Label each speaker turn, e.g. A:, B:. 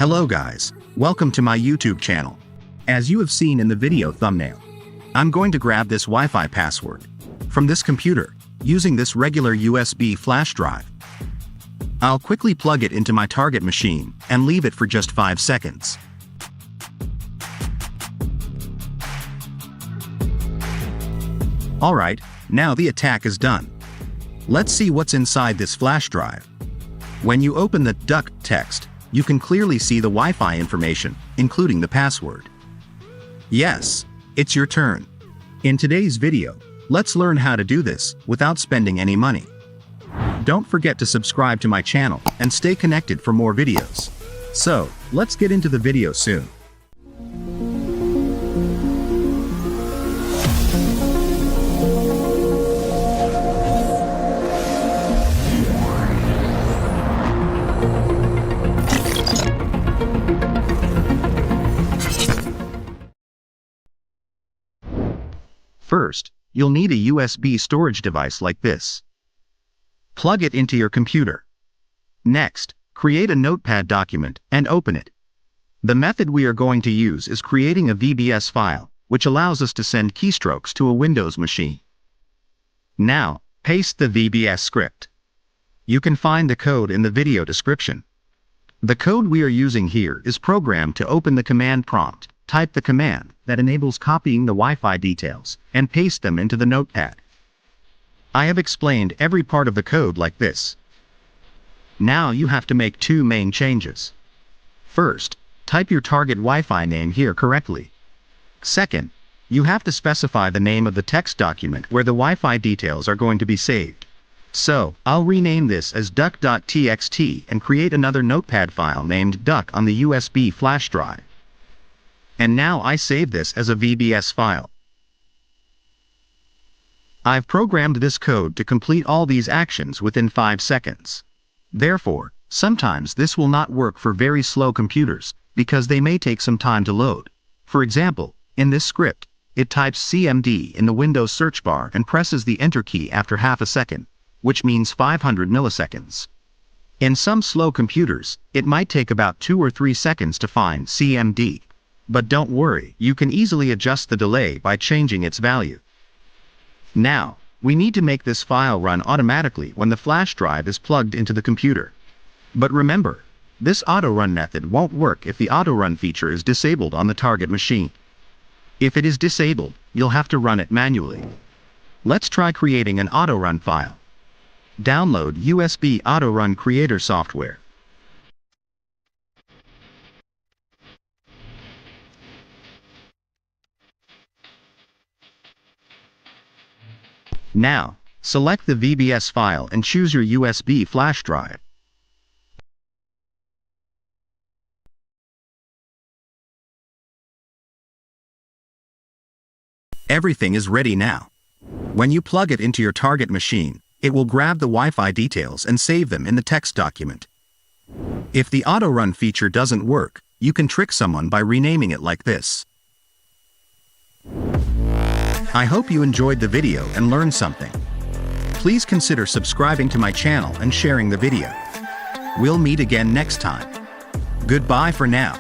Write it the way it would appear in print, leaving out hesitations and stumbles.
A: Hello guys, welcome to my YouTube channel. As you have seen in the video thumbnail, I'm going to grab this Wi-Fi password from this computer using this regular USB flash drive. I'll quickly plug it into my target machine and leave it for just 5 seconds. Alright, now the attack is done. Let's see what's inside this flash drive. When you open the duck text, you can clearly see the Wi-Fi information, including the password. Yes, it's your turn. In today's video, let's learn how to do this without spending any money. Don't forget to subscribe to my channel and stay connected for more videos. So, let's get into the video soon. First, you'll need a USB storage device like this. Plug it into your computer. Next, create a notepad document and open it. The method we are going to use is creating a VBS file, which allows us to send keystrokes to a Windows machine. Now, paste the VBS script. You can find the code in the video description. The code we are using here is programmed to open the command prompt. Type the command that enables copying the Wi-Fi details and paste them into the notepad. I have explained every part of the code like this. Now you have to make 2 main changes. First, type your target Wi-Fi name here correctly. Second, you have to specify the name of the text document where the Wi-Fi details are going to be saved. So, I'll rename this as duck.txt and create another notepad file named duck on the USB flash drive. And now I save this as a VBS file. I've programmed this code to complete all these actions within 5 seconds. Therefore, sometimes this will not work for very slow computers, because they may take some time to load. For example, in this script, it types CMD in the Windows search bar and presses the Enter key after half a second, which means 500 milliseconds. In some slow computers, it might take about 2 or 3 seconds to find CMD. But don't worry, you can easily adjust the delay by changing its value. Now, we need to make this file run automatically when the flash drive is plugged into the computer. But remember, this autorun method won't work if the autorun feature is disabled on the target machine. If it is disabled, you'll have to run it manually. Let's try creating an autorun file. Download USB autorun creator software. Now, select the VBS file and choose your USB flash drive. Everything is ready now. When you plug it into your target machine, it will grab the Wi-Fi details and save them in the text document. If the autorun feature doesn't work, you can trick someone by renaming it like this. I hope you enjoyed the video and learned something. Please consider subscribing to my channel and sharing the video. We'll meet again next time. Goodbye for now.